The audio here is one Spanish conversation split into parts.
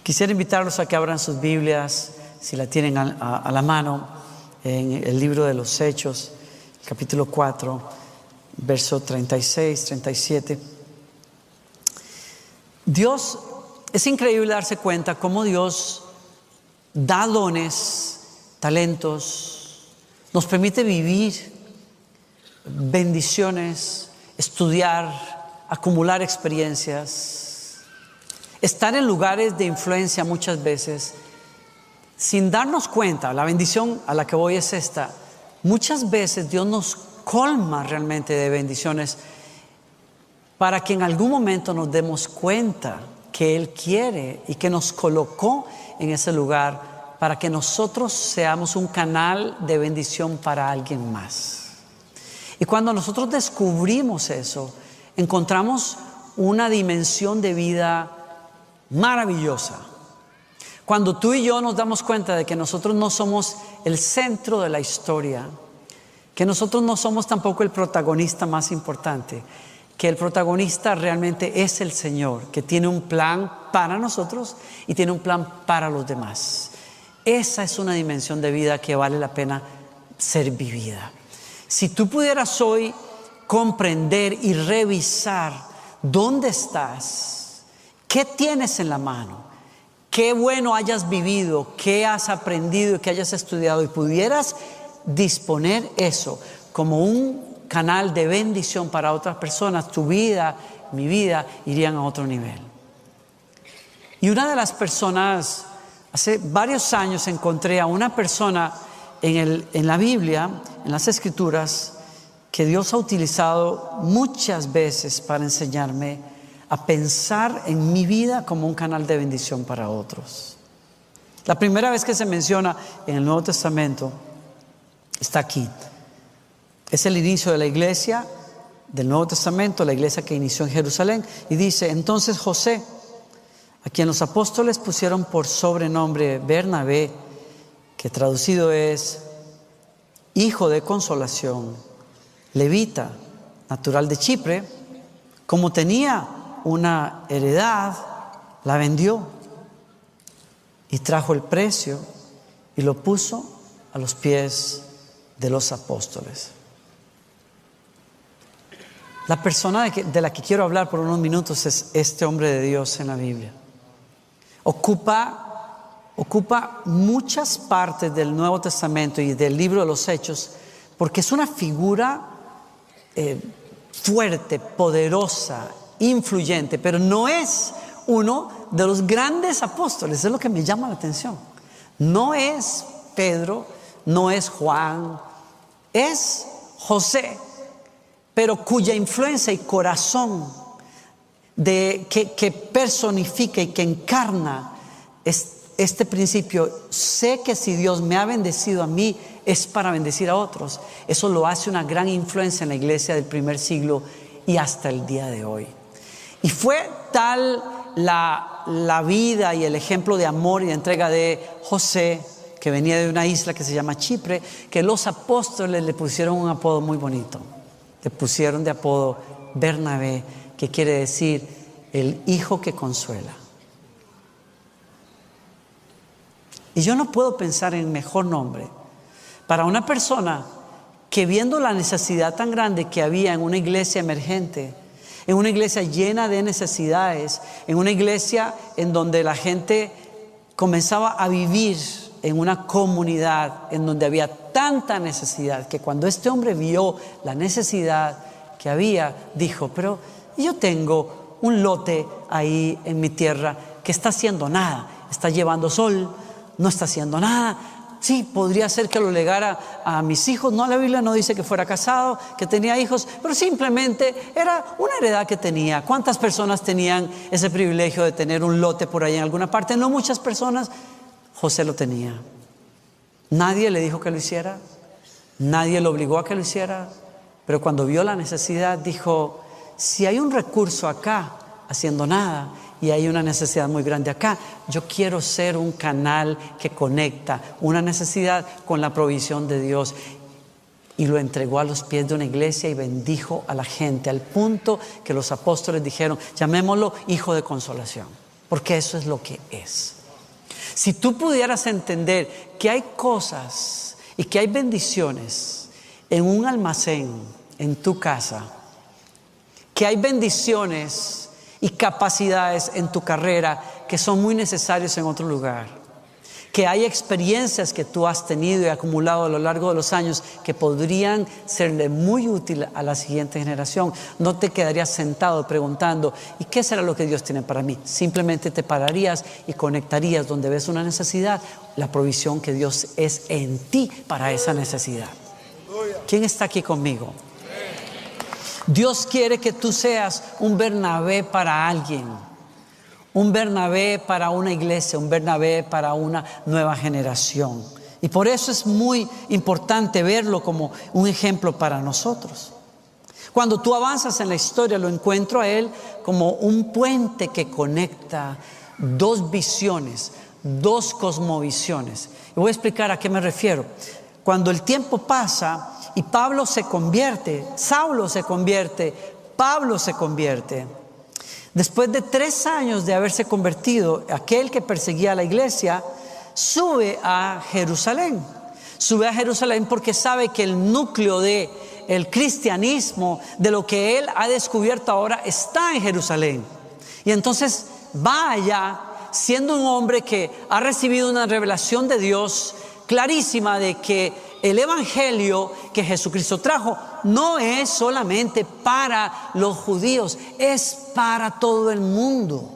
Quisiera invitarlos a que abran sus Biblias, si la tienen a la mano, en el libro de los Hechos, capítulo 4, verso 36, 37. Dios, es increíble darse cuenta cómo Dios da dones, talentos, nos permite vivir bendiciones, estudiar, acumular experiencias, estar en lugares de influencia muchas veces sin darnos cuenta. La bendición a la que voy es esta: muchas veces Dios nos colma realmente de bendiciones para que en algún momento nos demos cuenta que Él quiere y que nos colocó en ese lugar para que nosotros seamos un canal de bendición para alguien más. Y cuando nosotros descubrimos eso, encontramos una dimensión de vida maravillosa. Cuando tú y yo nos damos cuenta de que nosotros no somos el centro de la historia, que nosotros no somos tampoco el protagonista más importante, que el protagonista realmente es el Señor, que tiene un plan para nosotros y tiene un plan para los demás. Esa es una dimensión de vida que vale la pena ser vivida. Si tú pudieras hoy comprender y revisar dónde estás, qué tienes en la mano, qué bueno hayas vivido, qué has aprendido y qué hayas estudiado, y pudieras disponer eso como un canal de bendición para otras personas, tu vida, mi vida, irían a otro nivel. Y una de las personas, hace varios años encontré a una persona en la Biblia, en las Escrituras, que Dios ha utilizado muchas veces para enseñarme a pensar en mi vida como un canal de bendición para otros. La primera vez que se menciona en el Nuevo Testamento está aquí. Es el inicio de la iglesia del Nuevo Testamento, la iglesia que inició en Jerusalén, y dice: entonces José, a quien los apóstoles pusieron por sobrenombre Bernabé, que traducido es hijo de consolación, levita, natural de Chipre, como tenía una heredad, la vendió y trajo el precio y lo puso a los pies de los apóstoles. La persona de la que quiero hablar por unos minutos es este hombre de Dios en la Biblia. Ocupa muchas partes del Nuevo Testamento y del libro de los Hechos, porque es una figura fuerte, poderosa, influyente, pero no es uno de los grandes apóstoles. Es lo que me llama la atención. No es Pedro, no es Juan, es José, pero cuya influencia y corazón que personifica y que encarna este principio: sé que si Dios me ha bendecido a mí es para bendecir a otros. Eso lo hace una gran influencia en la iglesia del primer siglo y hasta el día de hoy. Y fue tal la vida y el ejemplo de amor y de entrega de José, que venía de una isla que se llama Chipre, que los apóstoles le pusieron un apodo muy bonito. Le pusieron de apodo Bernabé, que quiere decir el hijo que consuela. Y yo no puedo pensar en mejor nombre para una persona que, viendo la necesidad tan grande que había en una iglesia emergente, en una iglesia llena de necesidades, en una iglesia en donde la gente comenzaba a vivir en una comunidad en donde había tanta necesidad, que cuando este hombre vio la necesidad que había, dijo: pero yo tengo un lote ahí en mi tierra que está haciendo nada, está llevando sol, no está haciendo nada. Sí, podría ser que lo legara a mis hijos. No, la Biblia no dice que fuera casado, que tenía hijos, pero simplemente era una heredad que tenía. ¿Cuántas personas tenían ese privilegio de tener un lote por ahí en alguna parte? No muchas personas. José lo tenía. Nadie le dijo que lo hiciera, nadie lo obligó a que lo hiciera, pero cuando vio la necesidad dijo: si hay un recurso acá haciendo nada y hay una necesidad muy grande acá, yo quiero ser un canal que conecta una necesidad con la provisión de Dios. Y lo entregó a los pies de una iglesia y bendijo a la gente, al punto que los apóstoles dijeron: llamémoslo hijo de consolación, porque eso es lo que es. Si tú pudieras entender que hay cosas y que hay bendiciones en un almacén, en tu casa, que hay bendiciones y capacidades en tu carrera que son muy necesarios en otro lugar, que hay experiencias que tú has tenido y acumulado a lo largo de los años que podrían serle muy útil a la siguiente generación, no te quedarías sentado preguntando, ¿y qué será lo que Dios tiene para mí? Simplemente te pararías y conectarías donde ves una necesidad, la provisión que Dios es en ti para esa necesidad. ¿Quién está aquí conmigo? Dios quiere que tú seas un Bernabé para alguien. Un Bernabé para una iglesia, un Bernabé para una nueva generación. Y por eso es muy importante verlo como un ejemplo para nosotros. Cuando tú avanzas en la historia, lo encuentro a él como un puente que conecta dos visiones, dos cosmovisiones. Y voy a explicar a qué me refiero. Cuando el tiempo pasa y Pablo se convierte, Saulo se convierte, Pablo se convierte. Después de 3 años de haberse convertido, aquel que perseguía a la iglesia sube a Jerusalén. Sube a Jerusalén porque sabe que el núcleo del cristianismo, de lo que él ha descubierto ahora, está en Jerusalén. Y entonces va allá, siendo un hombre que ha recibido una revelación de Dios clarísima de que el evangelio que Jesucristo trajo no es solamente para los judíos, es para todo el mundo.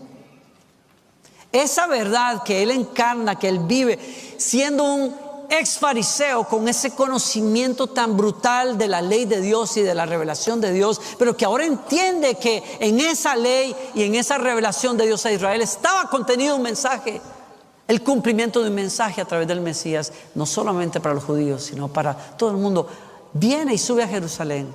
Esa verdad que él encarna, que él vive, siendo un ex fariseo con ese conocimiento tan brutal de la ley de Dios y de la revelación de Dios, pero que ahora entiende que en esa ley y en esa revelación de Dios a Israel estaba contenido un mensaje. El cumplimiento de un mensaje a través del Mesías, no solamente para los judíos, sino para todo el mundo. Viene y sube a Jerusalén,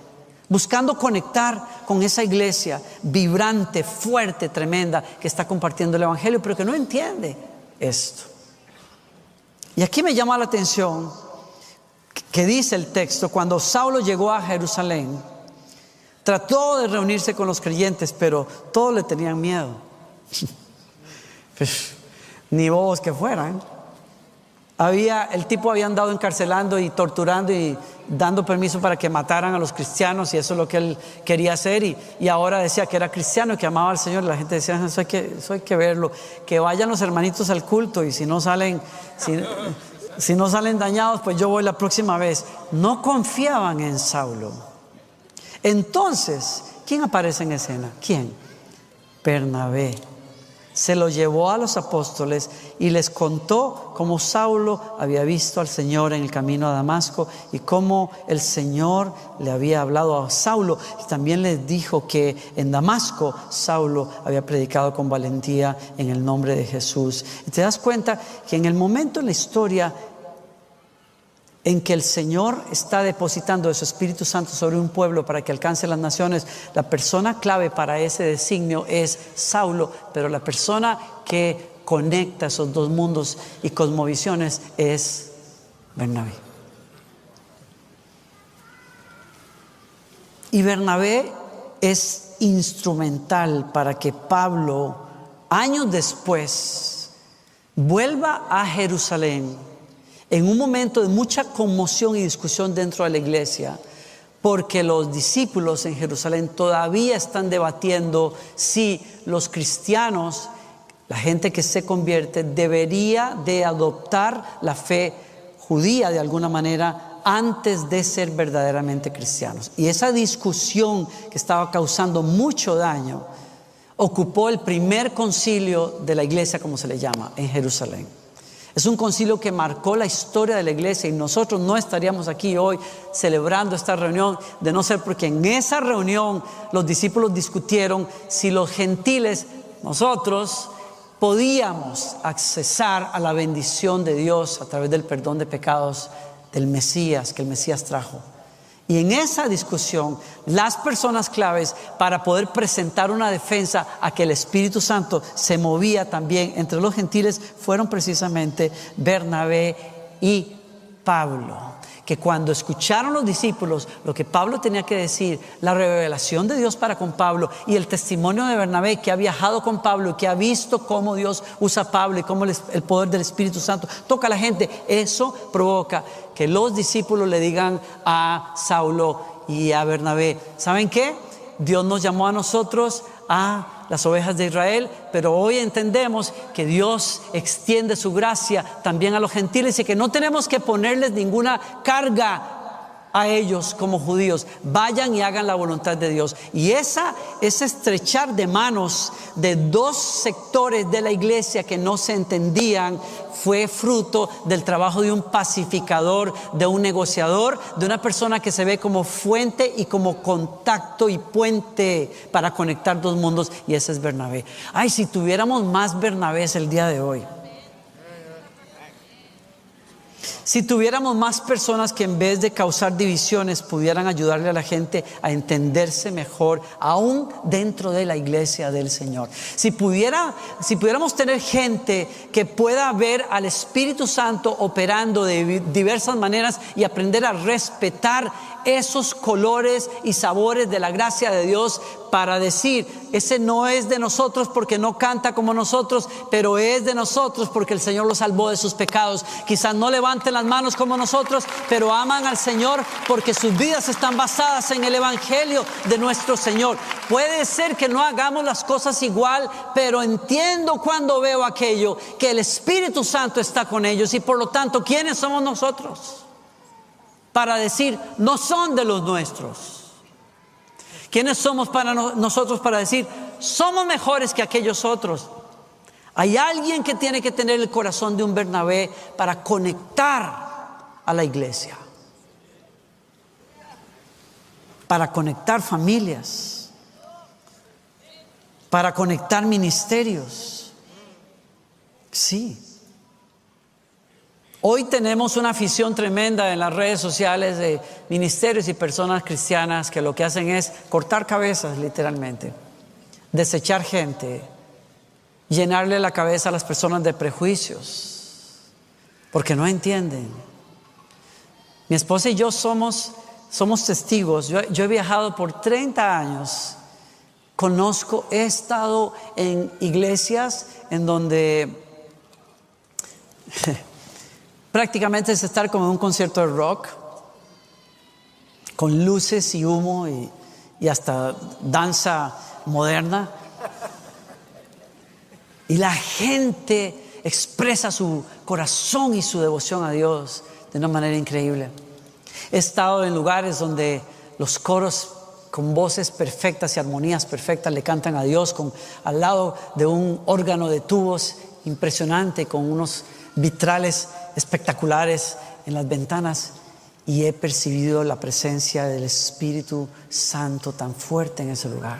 buscando conectar con esa iglesia vibrante, fuerte, tremenda, que está compartiendo el evangelio, pero que no entiende esto. Y aquí me llama la atención que dice el texto, cuando Saulo llegó a Jerusalén, trató de reunirse con los creyentes, pero todos le tenían miedo. Ni bobos que fueran. El tipo había andado encarcelando y torturando y dando permiso para que mataran a los cristianos, y eso es lo que él quería hacer, y ahora decía que era cristiano y que amaba al Señor. La gente decía, eso hay que verlo, que vayan los hermanitos al culto, y si no salen dañados, pues yo voy la próxima vez. No confiaban en Saulo. Entonces, ¿quién aparece en escena? ¿Quién? Bernabé. Se lo llevó a los apóstoles y les contó cómo Saulo había visto al Señor en el camino a Damasco y cómo el Señor le había hablado a Saulo. Y también les dijo que en Damasco Saulo había predicado con valentía en el nombre de Jesús. Y te das cuenta que en el momento en la historia en que el Señor está depositando de su Espíritu Santo sobre un pueblo para que alcance las naciones, la persona clave para ese designio es Saulo, pero la persona que conecta esos dos mundos y cosmovisiones es Bernabé. Y Bernabé es instrumental para que Pablo, años después, vuelva a Jerusalén en un momento de mucha conmoción y discusión dentro de la iglesia, porque los discípulos en Jerusalén todavía están debatiendo si los cristianos, la gente que se convierte, debería de adoptar la fe judía de alguna manera antes de ser verdaderamente cristianos. Y esa discusión que estaba causando mucho daño ocupó el primer concilio de la iglesia, como se le llama, en Jerusalén. Es un concilio que marcó la historia de la iglesia, y nosotros no estaríamos aquí hoy celebrando esta reunión de no ser porque en esa reunión los discípulos discutieron si los gentiles, nosotros, podíamos accesar a la bendición de Dios a través del perdón de pecados del Mesías, que el Mesías trajo. Y en esa discusión, las personas claves para poder presentar una defensa a que el Espíritu Santo se movía también entre los gentiles fueron precisamente Bernabé y Pablo, que cuando escucharon los discípulos lo que Pablo tenía que decir, la revelación de Dios para con Pablo y el testimonio de Bernabé, que ha viajado con Pablo y que ha visto cómo Dios usa a Pablo y cómo el poder del Espíritu Santo toca a la gente, eso provoca que los discípulos le digan a Saulo y a Bernabé: ¿saben qué? Dios nos llamó a nosotros, a las ovejas de Israel, pero hoy entendemos que Dios extiende su gracia también a los gentiles y que no tenemos que ponerles ninguna carga a ellos como judíos. Vayan y hagan la voluntad de Dios. Y ese estrechar de manos de dos sectores de la iglesia que no se entendían fue fruto del trabajo de un pacificador, de un negociador, de una persona que se ve como fuente y como contacto y puente para conectar dos mundos, y ese es Bernabé. Ay, si tuviéramos más Bernabés el día de hoy. Si tuviéramos más personas que en vez de causar divisiones pudieran ayudarle a la gente a entenderse mejor, aún dentro de la iglesia del Señor. Si pudiéramos tener gente que pueda ver al Espíritu Santo operando de diversas maneras y aprender a respetar esos colores y sabores de la gracia de Dios, para decir: ese no es de nosotros porque no canta como nosotros, pero es de nosotros porque el Señor lo salvó de sus pecados. Quizás no levanten las manos como nosotros, pero aman al Señor porque sus vidas están basadas en el Evangelio de nuestro Señor. Puede ser que no hagamos las cosas igual, pero entiendo cuando veo aquello, que el Espíritu Santo está con ellos, y por lo tanto, ¿quiénes somos nosotros para decir no son de los nuestros? ¿Quiénes somos para nosotros para decir somos mejores que aquellos otros? Hay alguien que tiene que tener el corazón de un Bernabé para conectar a la iglesia, para conectar familias, para conectar ministerios. Sí. Hoy tenemos una afición tremenda en las redes sociales de ministerios y personas cristianas que lo que hacen es cortar cabezas, literalmente, desechar gente, llenarle la cabeza a las personas de prejuicios, porque no entienden. Mi esposa y yo somos testigos. Yo he viajado por 30 años. He estado en iglesias en donde prácticamente es estar como en un concierto de rock, con luces y humo y hasta danza moderna. Y la gente expresa su corazón y su devoción a Dios de una manera increíble. He estado en lugares donde los coros con voces perfectas y armonías perfectas le cantan a Dios al lado de un órgano de tubos impresionante con unos vitrales espectaculares en las ventanas, y he percibido la presencia del Espíritu Santo tan fuerte en ese lugar.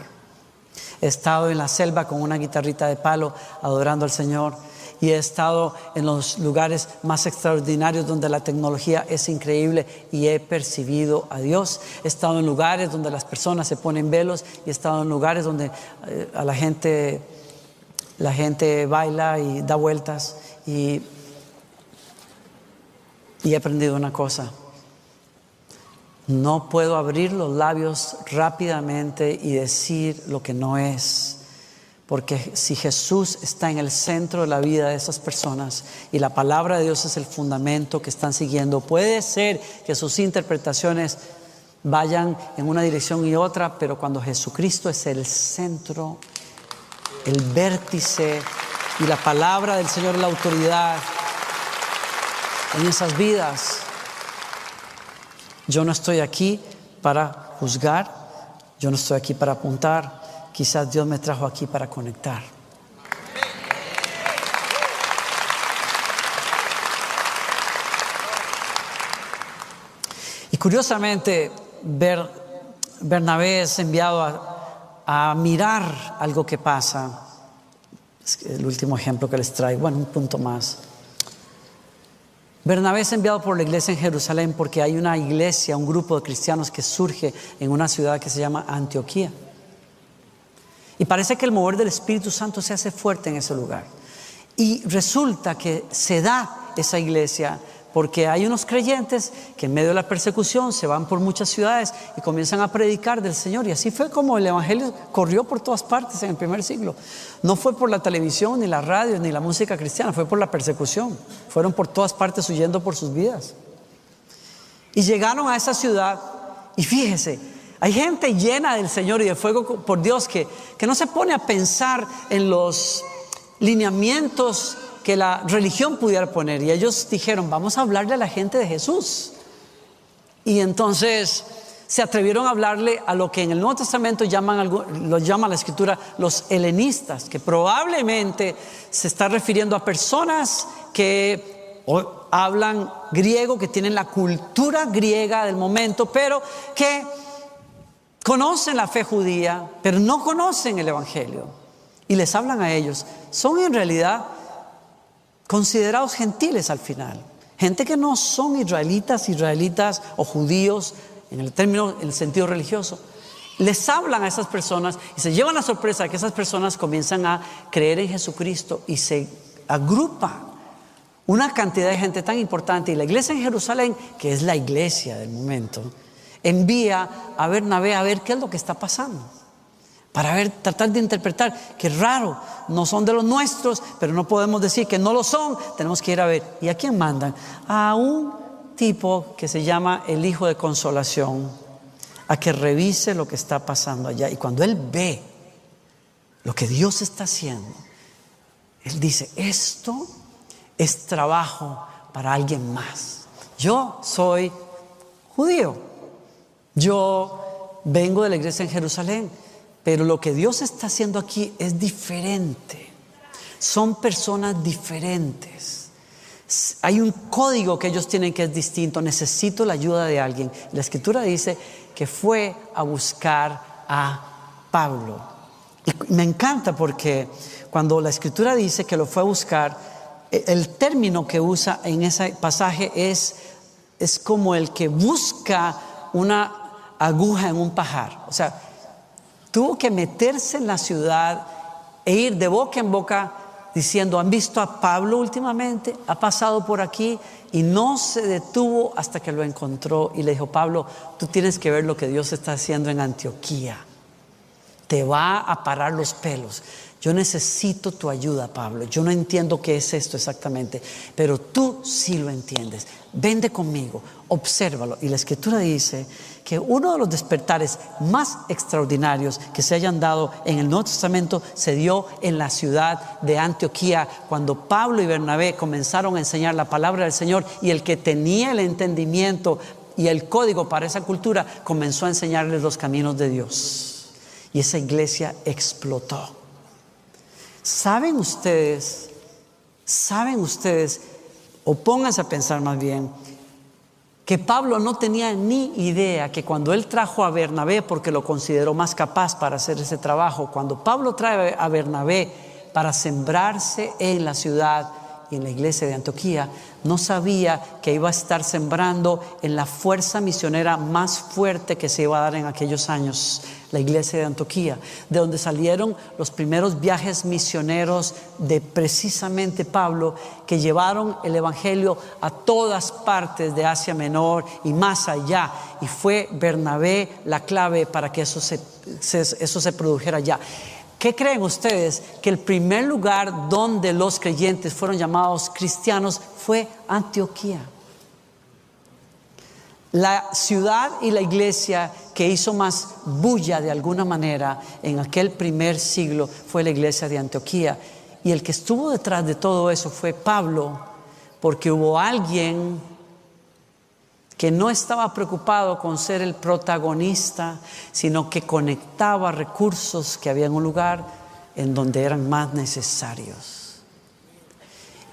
He estado en la selva con una guitarrita de palo adorando al Señor, y he estado en los lugares más extraordinarios donde la tecnología es increíble y he percibido a Dios. He estado en lugares donde las personas se ponen velos, y he estado en lugares donde la gente baila y da vueltas, y he aprendido una cosa: no puedo abrir los labios rápidamente y decir lo que no es, porque si Jesús está en el centro de la vida de esas personas y la palabra de Dios es el fundamento que están siguiendo, puede ser que sus interpretaciones vayan en una dirección y otra, pero cuando Jesucristo es el centro, el vértice, y la palabra del Señor es la autoridad en esas vidas, yo no estoy aquí para juzgar, yo no estoy aquí para apuntar. Quizás Dios me trajo aquí para conectar. Y curiosamente, Bernabé es enviado a mirar algo que pasa. Es el último ejemplo que les traigo, bueno, un punto más. Bernabé es enviado por la iglesia en Jerusalén porque hay una iglesia, un grupo de cristianos que surge en una ciudad que se llama Antioquía. Y parece que el mover del Espíritu Santo se hace fuerte en ese lugar. Y resulta que se da esa iglesia porque hay unos creyentes que en medio de la persecución se van por muchas ciudades y comienzan a predicar del Señor. Y así fue como el evangelio corrió por todas partes en el primer siglo. No fue por la televisión, ni la radio, ni la música cristiana, fue por la persecución. Fueron por todas partes huyendo por sus vidas. Y llegaron a esa ciudad y fíjese, hay gente llena del Señor y de fuego por Dios que no se pone a pensar en los lineamientos que la religión pudiera poner. Y ellos dijeron, vamos a hablarle a la gente de Jesús. Y entonces se atrevieron a hablarle a lo que en el Nuevo Testamento lo llama la Escritura los helenistas, que probablemente se está refiriendo a personas que hablan griego, que tienen la cultura griega del momento, pero que conocen la fe judía, pero no conocen el evangelio. Y les hablan a ellos. Son en realidad considerados gentiles al final, gente que no son israelitas o judíos en el sentido religioso. Les hablan a esas personas y se llevan la sorpresa de que esas personas comienzan a creer en Jesucristo y se agrupa una cantidad de gente tan importante. Y la iglesia en Jerusalén, que es la iglesia del momento, envía a Bernabé a ver qué es lo que está pasando, para tratar de interpretar. Qué raro, no son de los nuestros, pero no podemos decir que no lo son, tenemos que ir a ver. ¿Y a quién mandan? A un tipo que se llama el Hijo de Consolación, a que revise lo que está pasando allá. Y cuando él ve lo que Dios está haciendo, él dice, esto es trabajo para alguien más. Yo soy judío, yo vengo de la iglesia en Jerusalén, pero lo que Dios está haciendo aquí es diferente. Son personas diferentes. Hay un código que ellos tienen que es distinto. Necesito la ayuda de alguien. La Escritura dice que fue a buscar a Pablo. Y me encanta porque cuando la Escritura dice que lo fue a buscar, el término que usa en ese pasaje es como el que busca una aguja en un pajar. O sea, tuvo que meterse en la ciudad e ir de boca en boca diciendo, ¿han visto a Pablo últimamente? Ha pasado por aquí, y no se detuvo hasta que lo encontró y le dijo, Pablo, tú tienes que ver lo que Dios está haciendo en Antioquía. Te va a parar los pelos. Yo necesito tu ayuda, Pablo. Yo no entiendo qué es esto exactamente, pero tú sí lo entiendes. Vente conmigo, obsérvalo. Y la Escritura dice que uno de los despertares más extraordinarios que se hayan dado en el Nuevo Testamento se dio en la ciudad de Antioquía, cuando Pablo y Bernabé comenzaron a enseñar la palabra del Señor, y el que tenía el entendimiento y el código para esa cultura comenzó a enseñarles los caminos de Dios, y esa iglesia explotó. ¿Saben ustedes, o pónganse a pensar más bien, que Pablo no tenía ni idea que cuando él trajo a Bernabé, porque lo consideró más capaz para hacer ese trabajo, cuando Pablo trae a Bernabé para sembrarse en la ciudad y en la iglesia de Antioquía, no sabía que iba a estar sembrando en la fuerza misionera más fuerte que se iba a dar en aquellos años, la iglesia de Antioquía, de donde salieron los primeros viajes misioneros de precisamente Pablo, que llevaron el evangelio a todas partes de Asia Menor y más allá, y fue Bernabé la clave para que eso se produjera allá. ¿Qué creen ustedes? Que el primer lugar donde los creyentes fueron llamados cristianos fue Antioquía. La ciudad y la iglesia que hizo más bulla de alguna manera en aquel primer siglo fue la iglesia de Antioquía. Y el que estuvo detrás de todo eso fue Pablo, porque hubo alguien que no estaba preocupado con ser el protagonista, sino que conectaba recursos que había en un lugar en donde eran más necesarios.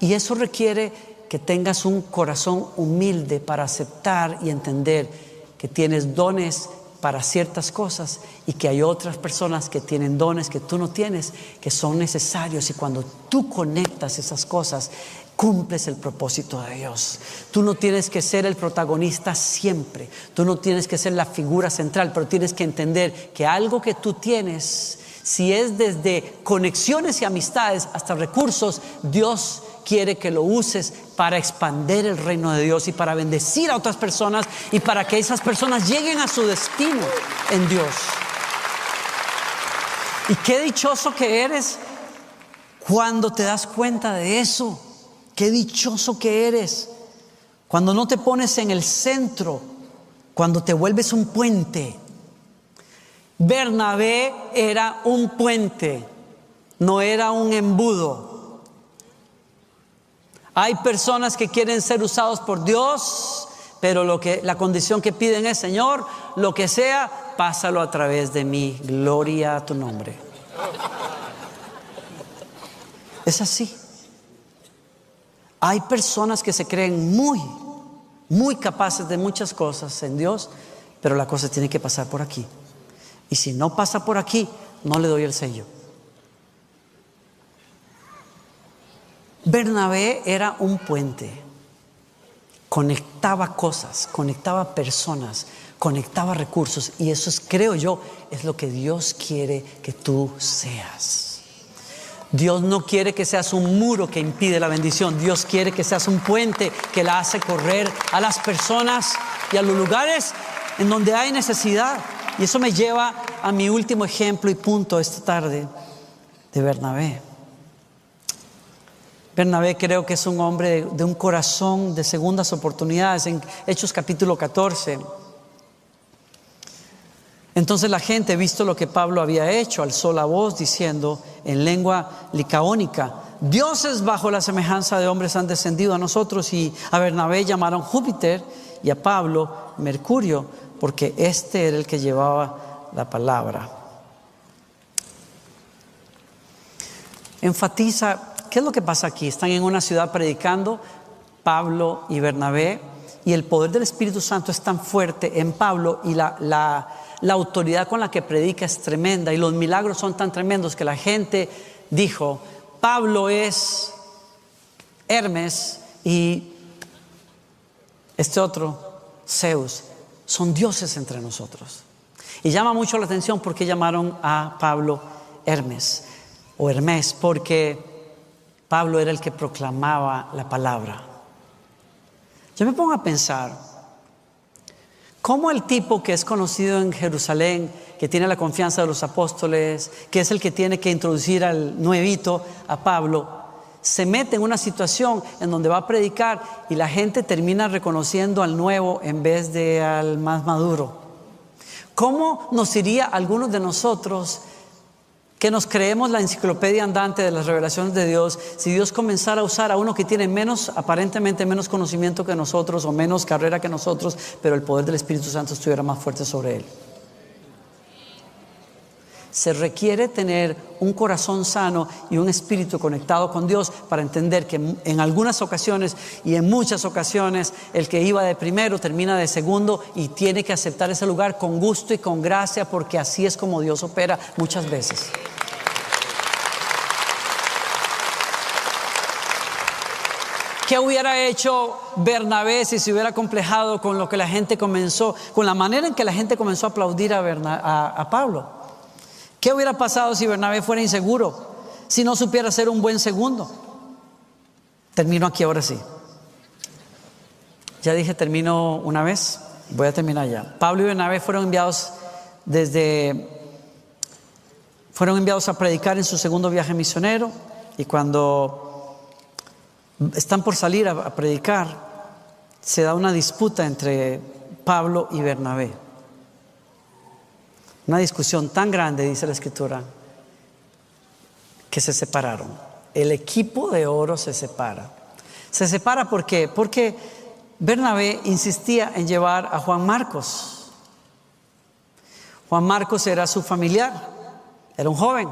Y eso requiere que tengas un corazón humilde para aceptar y entender que tienes dones para ciertas cosas y que hay otras personas que tienen dones que tú no tienes, que son necesarios, y cuando tú conectas esas cosas, cumples el propósito de Dios. Tú no tienes que ser el protagonista siempre, tú no tienes que ser la figura central, pero tienes que entender que algo que tú tienes, si es desde conexiones y amistades hasta recursos, Dios quiere que lo uses para expandir el reino de Dios y para bendecir a otras personas y para que esas personas lleguen a su destino en Dios. Y qué dichoso que eres cuando te das cuenta de eso. Qué dichoso que eres cuando no te pones en el centro, cuando te vuelves un puente. Bernabé era un puente, no era un embudo. Hay personas que quieren ser usados por Dios, pero la condición que piden es: Señor, lo que sea, pásalo a través de mí. Gloria a tu nombre. Es así. Hay personas que se creen muy capaces de muchas cosas en Dios, pero la cosa tiene que pasar por aquí. Y si no pasa por aquí, no le doy el sello. Bernabé era un puente. Conectaba cosas, conectaba personas, conectaba recursos. Y eso es, creo yo, es lo que Dios quiere que tú seas. Dios no quiere que seas un muro que impide la bendición. Dios quiere que seas un puente que la hace correr a las personas y a los lugares en donde hay necesidad. Y eso me lleva a mi último ejemplo y punto esta tarde de Bernabé. Bernabé creo que es un hombre de un corazón de segundas oportunidades. En Hechos capítulo 14. Entonces la gente, visto lo que Pablo había hecho, alzó la voz diciendo en lengua licaónica: dioses bajo la semejanza de hombres han descendido a nosotros. Y a Bernabé llamaron Júpiter y a Pablo Mercurio, porque este era el que llevaba la palabra. Enfatiza, ¿qué es lo que pasa aquí? Están en una ciudad predicando, Pablo y Bernabé, y el poder del Espíritu Santo es tan fuerte en Pablo, y la autoridad con la que predica es tremenda, y los milagros son tan tremendos que la gente dijo: Pablo es Hermes y este otro, Zeus. Son dioses entre nosotros. Y llama mucho la atención porque llamaron a Pablo Hermes o Hermes, porque Pablo era el que proclamaba la palabra. Yo me pongo a pensar cómo el tipo que es conocido en Jerusalén, que tiene la confianza de los apóstoles, que es el que tiene que introducir al nuevito, a Pablo, se mete en una situación en donde va a predicar y la gente termina reconociendo al nuevo en vez de al más maduro. ¿Cómo nos iría a algunos de nosotros que nos creemos la enciclopedia andante de las revelaciones de Dios si Dios comenzara a usar a uno que tiene aparentemente menos conocimiento que nosotros o menos carrera que nosotros, pero el poder del Espíritu Santo estuviera más fuerte sobre él? Se requiere tener un corazón sano y un espíritu conectado con Dios para entender que en algunas ocasiones y en muchas ocasiones el que iba de primero termina de segundo, y tiene que aceptar ese lugar con gusto y con gracia, porque así es como Dios opera muchas veces. ¿Qué hubiera hecho Bernabé si se hubiera complejado con lo que la gente comenzó, con la manera en que la gente comenzó a aplaudir a Pablo? ¿Qué hubiera pasado si Bernabé fuera inseguro, si no supiera ser un buen segundo? Termino aquí ahora sí. Ya dije termino una vez, voy a terminar ya. Pablo y Bernabé fueron enviados a predicar en su segundo viaje misionero, y cuando están por salir a predicar, se da una disputa entre Pablo y Bernabé. Una discusión tan grande, dice la Escritura, que se separaron. El equipo de oro se separa. Se separa ¿por qué? Porque Bernabé insistía en llevar a Juan Marcos. Juan Marcos era su familiar, era un joven.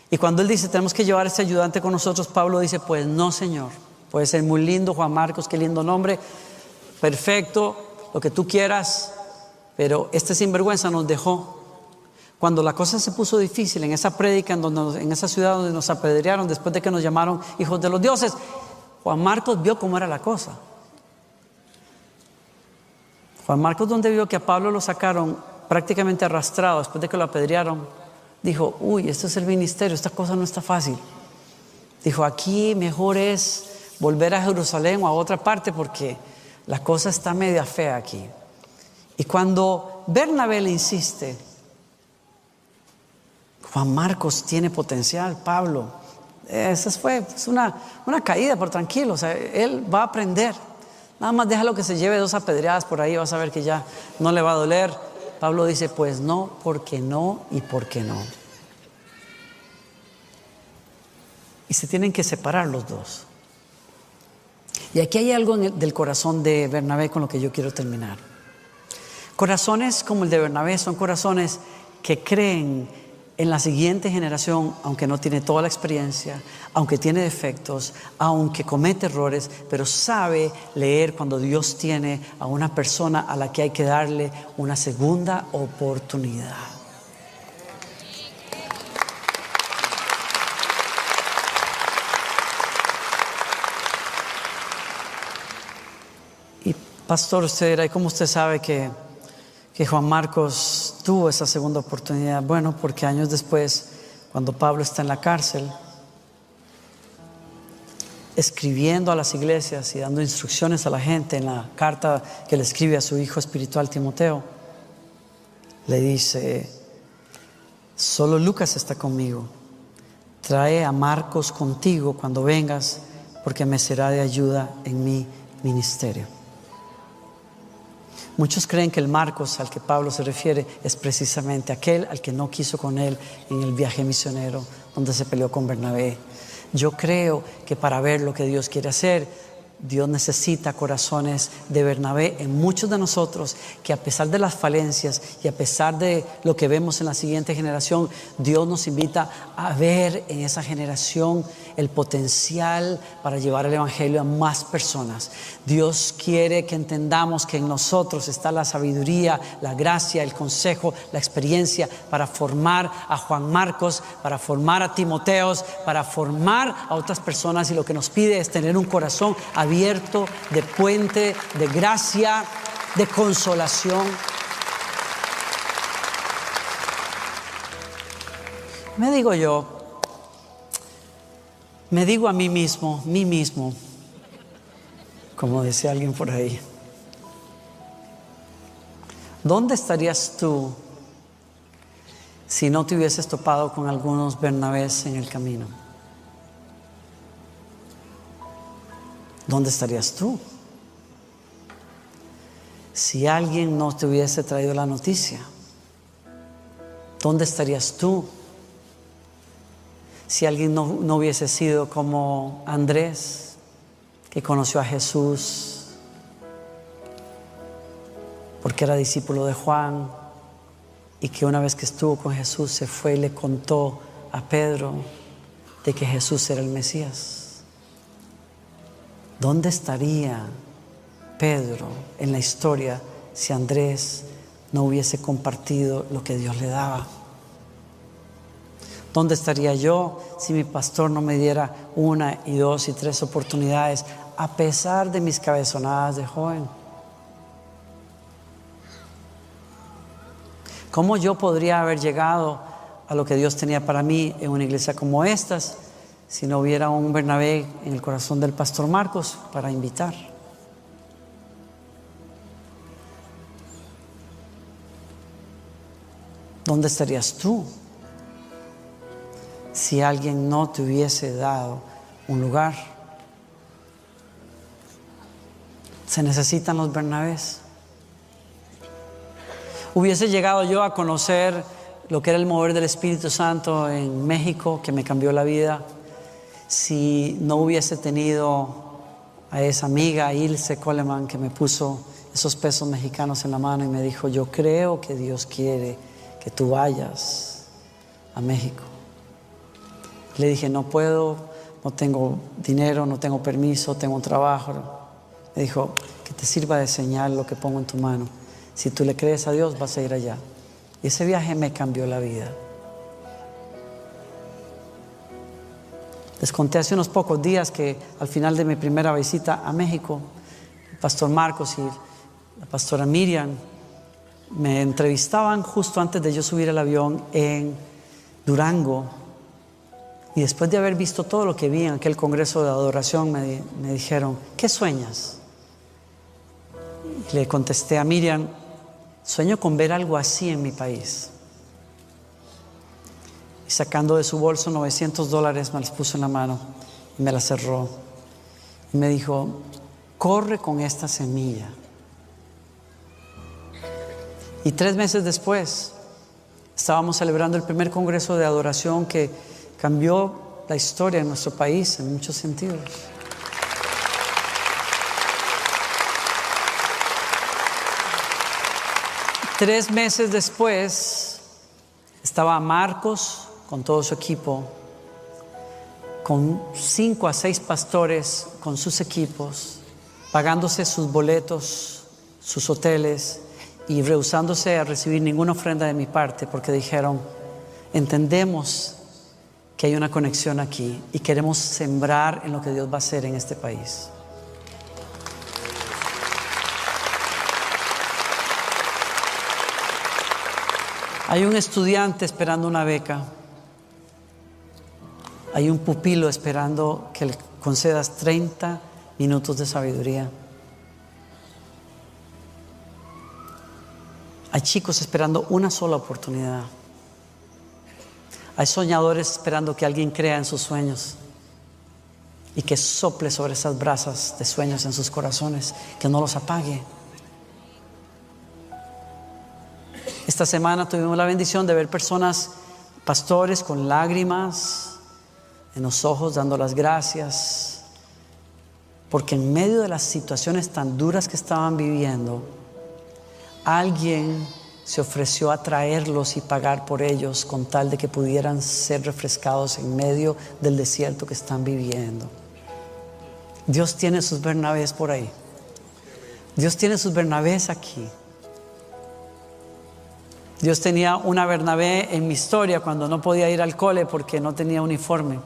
Y cuando él dice: tenemos que llevar a este ayudante con nosotros, Pablo dice: pues no, Señor. Puede ser muy lindo Juan Marcos, qué lindo nombre, perfecto, lo que tú quieras, pero este sinvergüenza nos dejó. Cuando la cosa se puso difícil en esa prédica, en esa ciudad donde nos apedrearon después de que nos llamaron hijos de los dioses, Juan Marcos vio cómo era la cosa. Juan Marcos, donde vio que a Pablo lo sacaron prácticamente arrastrado después de que lo apedrearon, dijo: uy, esto es el ministerio, esta cosa no está fácil. Dijo, aquí mejor es volver a Jerusalén o a otra parte porque la cosa está media fea aquí. Y cuando Bernabé le insiste, Juan Marcos tiene potencial, Pablo, esa fue una caída, pero tranquilo, o sea, él va a aprender. Nada más déjalo que se lleve 2 apedreadas por ahí, vas a ver que ya no le va a doler. Pablo dice, pues no, porque no y porque no. Y se tienen que separar los dos. Y aquí hay algo del corazón de Bernabé con lo que yo quiero terminar. Corazones como el de Bernabé son corazones que creen en la siguiente generación, aunque no tiene toda la experiencia, aunque tiene defectos, aunque comete errores, pero sabe leer cuando Dios tiene a una persona a la que hay que darle una segunda oportunidad. Y pastor, usted dirá, ¿y cómo usted sabe que Juan Marcos tuvo esa segunda oportunidad? Bueno, porque años después, cuando Pablo está en la cárcel, escribiendo a las iglesias y dando instrucciones a la gente en la carta que le escribe a su hijo espiritual Timoteo, le dice, solo Lucas está conmigo, trae a Marcos contigo cuando vengas, porque me será de ayuda en mi ministerio. Muchos creen que el Marcos al que Pablo se refiere es precisamente aquel al que no quiso con él en el viaje misionero donde se peleó con Bernabé. Yo creo que para ver lo que Dios quiere hacer, Dios necesita corazones de Bernabé en muchos de nosotros, que a pesar de las falencias y a pesar de lo que vemos en la siguiente generación, Dios nos invita a ver en esa generación el potencial para llevar el evangelio a más personas. Dios quiere que entendamos que en nosotros está la sabiduría, la gracia, el consejo, la experiencia para formar a Juan Marcos, para formar a Timoteos, para formar a otras personas, y lo que nos pide es tener un corazón abierto, de puente, de gracia, de consolación. Me digo a mí mismo, como decía alguien por ahí, ¿dónde estarías tú si no te hubieses topado con algunos Bernabés en el camino? ¿Dónde estarías tú si alguien no te hubiese traído la noticia? ¿Dónde estarías tú si alguien no hubiese sido como Andrés, que conoció a Jesús porque era discípulo de Juan, y que una vez que estuvo con Jesús se fue y le contó a Pedro de que Jesús era el Mesías? ¿Dónde estaría Pedro en la historia si Andrés no hubiese compartido lo que Dios le daba? ¿Dónde estaría yo si mi pastor no me diera 1 y 2 y 3 oportunidades a pesar de mis cabezonadas de joven? ¿Cómo yo podría haber llegado a lo que Dios tenía para mí en una iglesia como estas si no hubiera un Bernabé en el corazón del pastor Marcos para invitar? ¿Dónde estarías tú si alguien no te hubiese dado un lugar? Se necesitan los Bernabés. Hubiese llegado yo a conocer lo que era el mover del Espíritu Santo en México, que me cambió la vida, si no hubiese tenido a esa amiga Ilse Coleman, que me puso esos pesos mexicanos en la mano y me dijo, yo creo que Dios quiere que tú vayas a México. Le dije, no puedo, no tengo dinero, no tengo permiso, tengo un trabajo. Me dijo, que te sirva de señal lo que pongo en tu mano. Si tú le crees a Dios, vas a ir allá. Y ese viaje me cambió la vida. Les conté hace unos pocos días que al final de mi primera visita a México, el pastor Marcos y la pastora Miriam me entrevistaban justo antes de yo subir al avión en Durango. Y después de haber visto todo lo que vi en aquel congreso de adoración, me dijeron, ¿qué sueñas? Y le contesté a Miriam, sueño con ver algo así en mi país. Y sacando de su bolso $900 me las puso en la mano y me las cerró. Y me dijo, corre con esta semilla. Y 3 meses después estábamos celebrando el primer congreso de adoración que cambió la historia de nuestro país en muchos sentidos. Tres meses después estaba Marcos con todo su equipo, con 5 a 6 pastores con sus equipos, pagándose sus boletos, sus hoteles y rehusándose a recibir ninguna ofrenda de mi parte, porque dijeron, entendemos que hay una conexión aquí y queremos sembrar en lo que Dios va a hacer en este país. Hay un estudiante esperando una beca. Hay un pupilo esperando que le concedas 30 minutos de sabiduría. Hay chicos esperando una sola oportunidad. Hay soñadores esperando que alguien crea en sus sueños y que sople sobre esas brasas de sueños en sus corazones, que no los apague. Esta semana tuvimos la bendición de ver personas, pastores con lágrimas en los ojos, dando las gracias, porque en medio de las situaciones tan duras que estaban viviendo, alguien se ofreció a traerlos y pagar por ellos con tal de que pudieran ser refrescados en medio del desierto que están viviendo. Dios tiene sus Bernabés por ahí. Dios tiene sus Bernabés aquí. Dios tenía una Bernabé en mi historia cuando no podía ir al cole porque no tenía uniforme.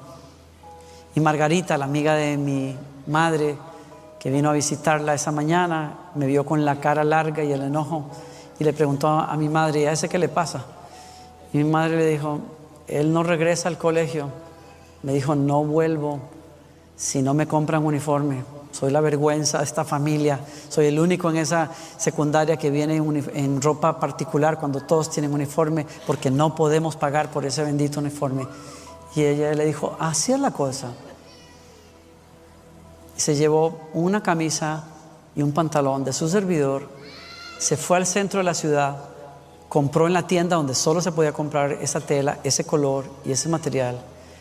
Y Margarita, la amiga de mi madre, que vino a visitarla esa mañana, me vio con la cara larga y el enojo y le preguntó a mi madre, ¿y a ese qué le pasa? Y mi madre le dijo, él no regresa al colegio. Me dijo, no vuelvo si no me compran uniforme. Soy la vergüenza de esta familia. Soy el único en esa secundaria que viene en ropa particular cuando todos tienen uniforme, porque no podemos pagar por ese bendito uniforme. Y ella le dijo, así es la cosa. Y se llevó una camisa y un pantalón de su servidor, se fue al centro de la ciudad, compró en la tienda donde solo se podía comprar esa tela, ese color y ese material,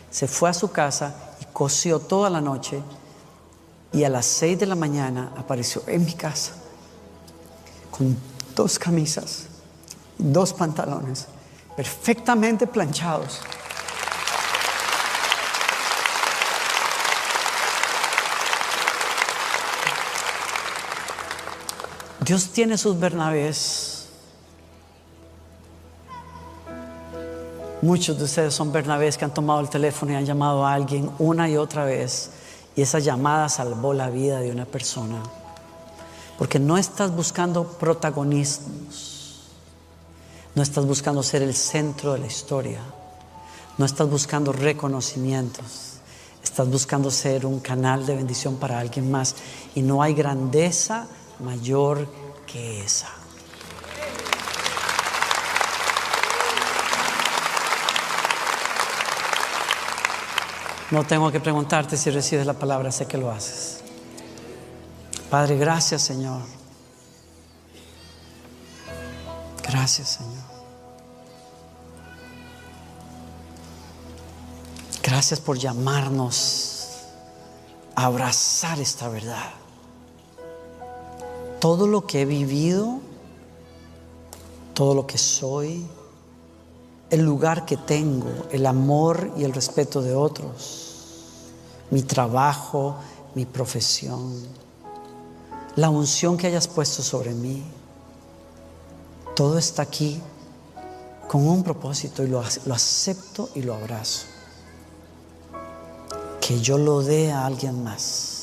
se fue a su casa y cosió toda la noche, y a las 6 de la mañana apareció en mi casa con 2 camisas, 2 pantalones perfectamente planchados. Dios tiene sus Bernabés. Muchos de ustedes son Bernabés que han tomado el teléfono y han llamado a alguien una y otra vez, y esa llamada salvó la vida de una persona. Porque no estás buscando protagonismos, no estás buscando ser el centro de la historia, no estás buscando reconocimientos, estás buscando ser un canal de bendición para alguien más, y no hay grandeza mayor que esa. No tengo que preguntarte si recibes la palabra, sé que lo haces. Padre, gracias, Señor. Gracias, Señor. Gracias por llamarnos a abrazar esta verdad. Todo lo que he vivido, todo lo que soy, el lugar que tengo, el amor y el respeto de otros, mi trabajo, mi profesión, la unción que hayas puesto sobre mí, todo está aquí con un propósito, y lo acepto y lo abrazo. Que yo lo dé a alguien más.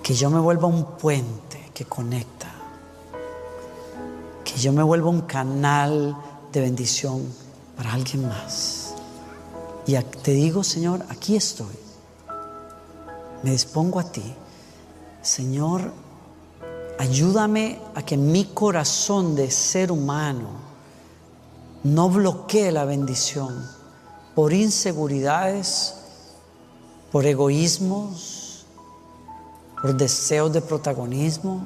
Que yo me vuelva un puente que conecta. Que yo me vuelva un canal de bendición para alguien más. Y te digo, Señor, aquí estoy. Me dispongo a ti. Señor, ayúdame a que mi corazón de ser humano no bloquee la bendición por inseguridades, por egoísmos, por deseos de protagonismo.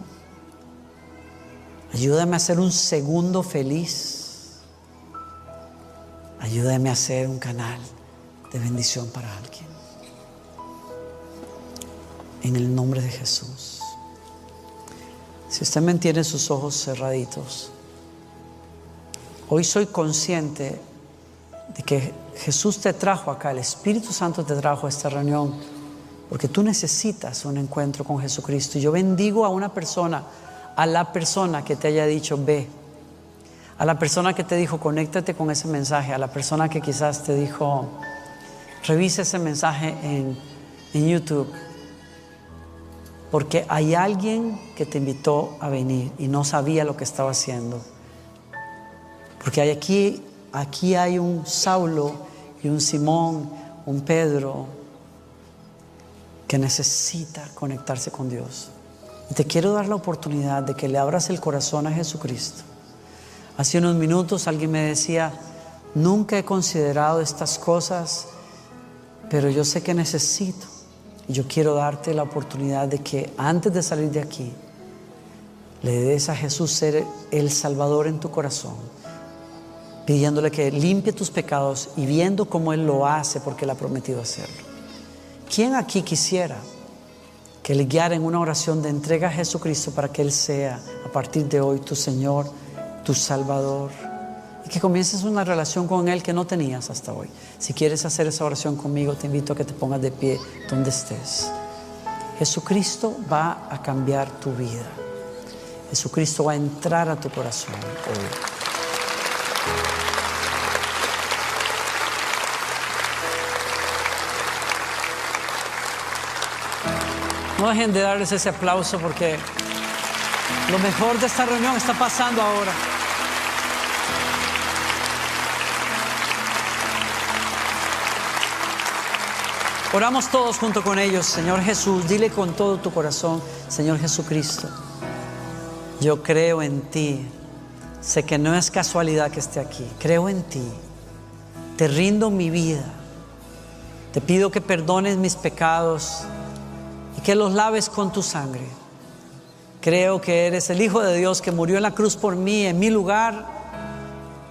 Ayúdame a ser un segundo feliz. Ayúdame a ser un canal de bendición para alguien. En el nombre de Jesús. Si usted mantiene sus ojos cerraditos, hoy soy consciente de que Jesús te trajo acá, el Espíritu Santo te trajo a esta reunión porque tú necesitas un encuentro con Jesucristo. Y yo bendigo a una persona, a la persona que te haya dicho ve, a la persona que te dijo conéctate con ese mensaje, a la persona que quizás te dijo revisa ese mensaje en YouTube, porque hay alguien que te invitó a venir y no sabía lo que estaba haciendo. Porque aquí hay un Saulo y un Simón, un Pedro que necesita conectarse con Dios. Y te quiero dar la oportunidad de que le abras el corazón a Jesucristo. Hace unos minutos alguien me decía, nunca he considerado estas cosas, pero yo sé que necesito. Y yo quiero darte la oportunidad de que antes de salir de aquí, le des a Jesús ser el Salvador en tu corazón, pidiéndole que limpie tus pecados y viendo cómo Él lo hace porque Él ha prometido hacerlo. ¿Quién aquí quisiera que le guiara en una oración de entrega a Jesucristo para que Él sea a partir de hoy tu Señor, tu Salvador, y que comiences una relación con Él que no tenías hasta hoy? Si quieres hacer esa oración conmigo, te invito a que te pongas de pie donde estés. Jesucristo va a cambiar tu vida. Jesucristo va a entrar a tu corazón hoy. No dejen de darles ese aplauso porque lo mejor de esta reunión está pasando ahora. Oramos todos junto con ellos. Señor Jesús, dile con todo tu corazón, Señor Jesucristo, yo creo en ti. Sé que no es casualidad que esté aquí. Creo en ti. Te rindo mi vida. Te pido que perdones mis pecados y que los laves con tu sangre. Creo que eres el Hijo de Dios que murió en la cruz por mí, en mi lugar,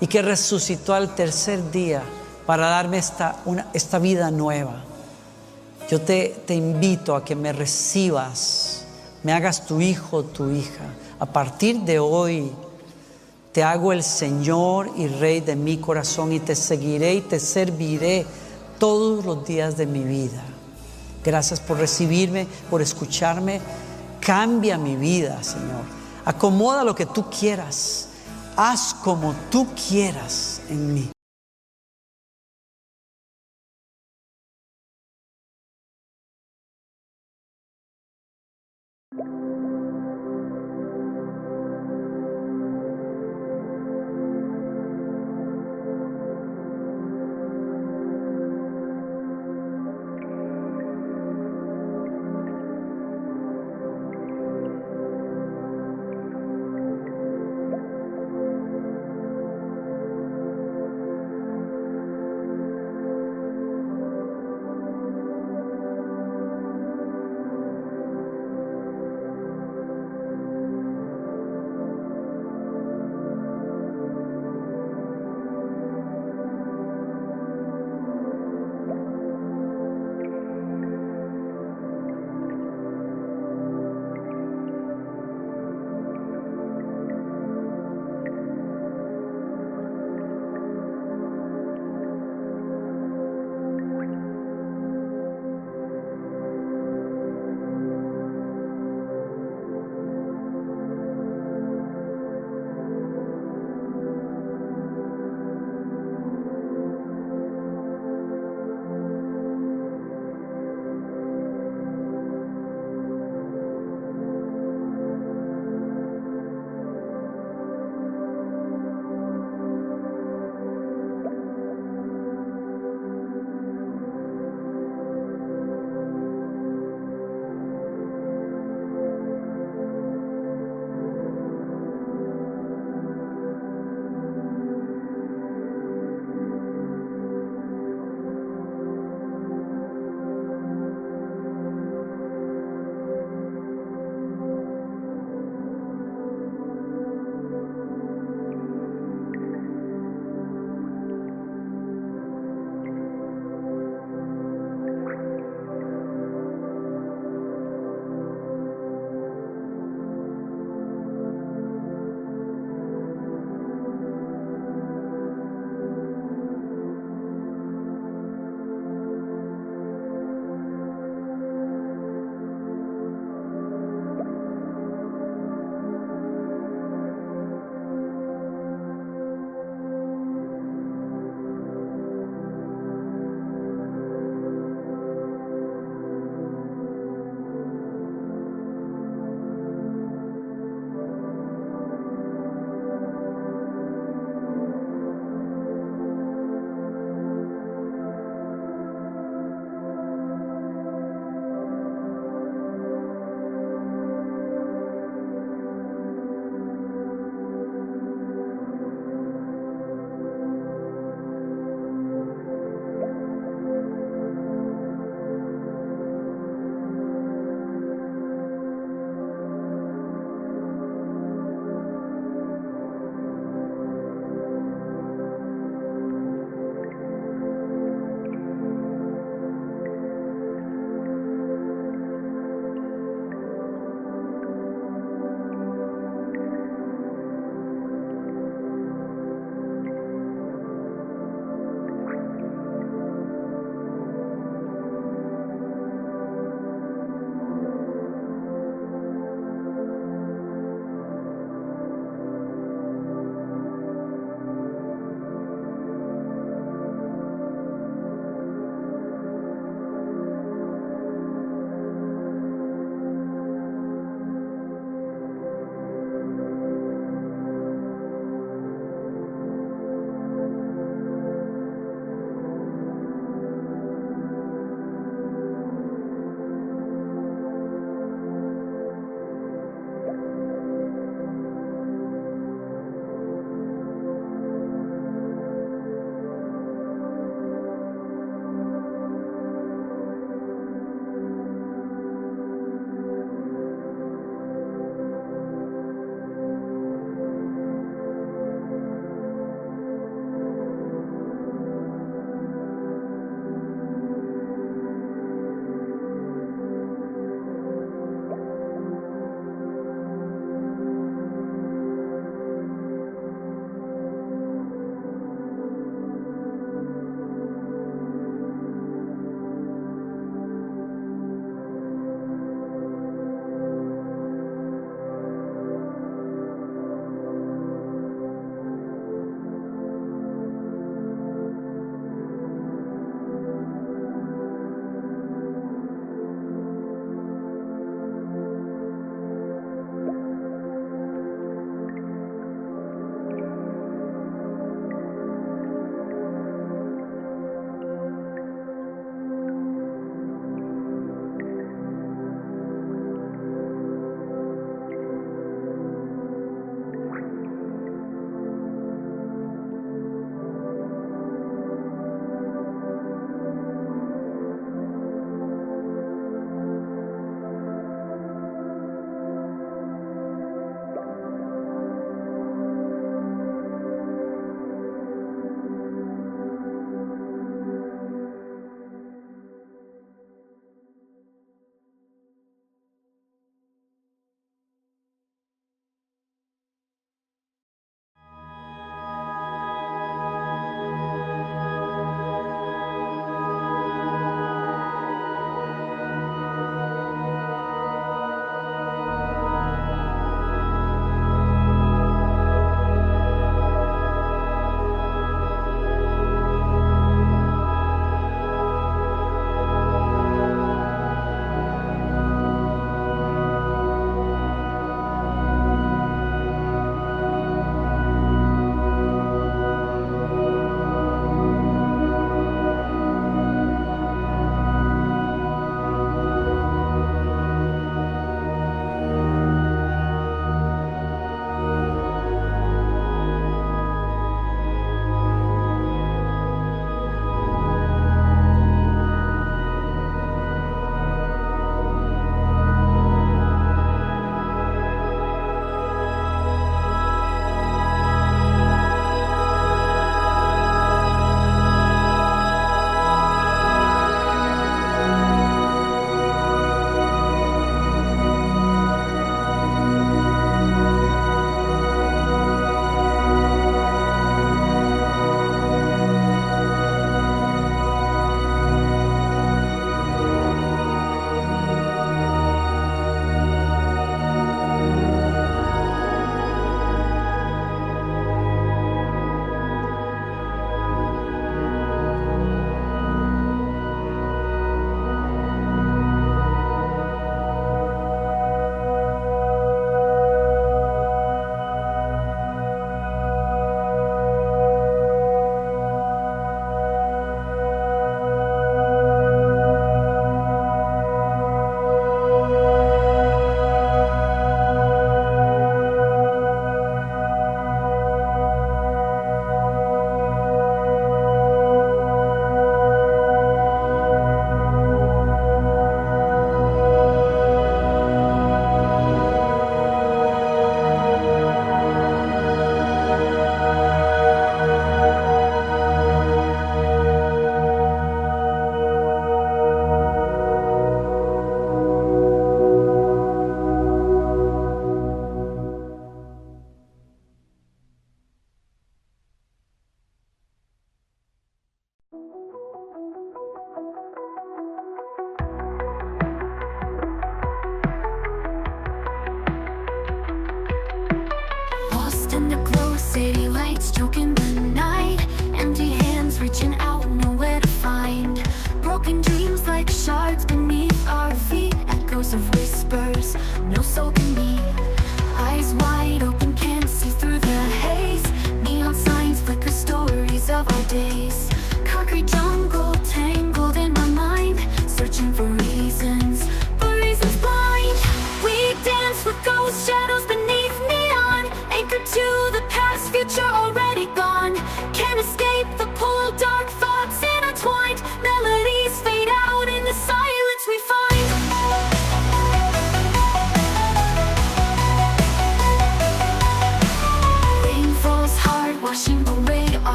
y que resucitó al tercer día para darme esta vida nueva. Yo te invito a que me recibas, me hagas tu hijo, tu hija. A partir de hoy te hago el Señor y Rey de mi corazón y te seguiré y te serviré todos los días de mi vida. Gracias por recibirme, por escucharme. Cambia mi vida, Señor. Acomoda lo que tú quieras. Haz como tú quieras en mí.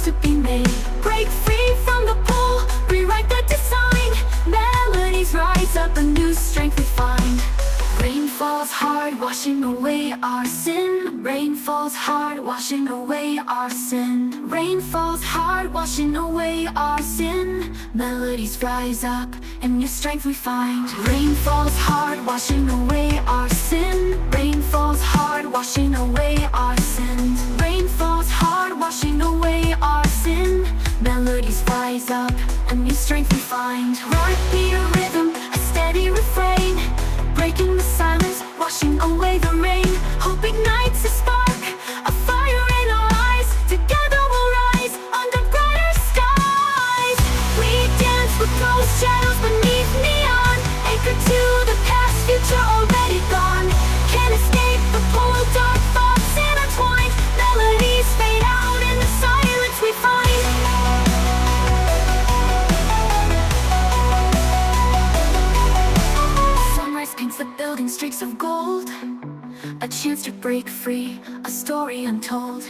to be made. Break free from the pull, rewrite the design. Melodies rise up, a new strength we find. Rain falls hard, washing away our sin. Rain falls hard, washing away our sin. Rain falls hard, washing away our sin. Melodies rise up, and new strength we find. Rain falls hard, washing away our sin. Rain falls hard, washing away our sin. Rain falls hard, washing away our sin. Melodies rise up, and new strength we find. Heartbeat, a rhythm, a steady refrain. Breaking the silence, washing away the rain. Hope ignites a spark, a fire in our eyes. Together we'll rise under brighter skies. We dance with ghost shadows beneath neon. Anchored to the past, future already gone. Can't escape the pull, dark thoughts intertwined. Melodies fade out in the silence we find. Paints the building streaks of gold. A chance to break free, a story untold.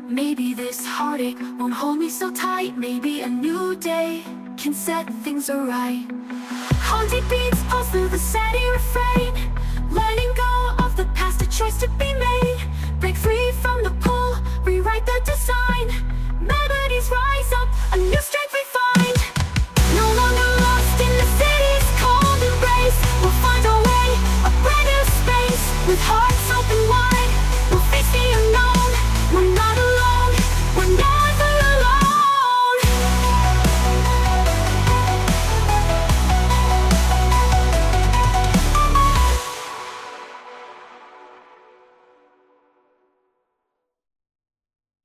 Maybe this heartache won't hold me so tight. Maybe a new day can set things right. Haunted beats pulse through the steady refrain. Letting go of the past, a choice to be made. Break free from the pull, rewrite the design. Melodies rise up, a new strength we find. No longer lost in the city's cold embrace. We'll find our way, a brighter space with heart.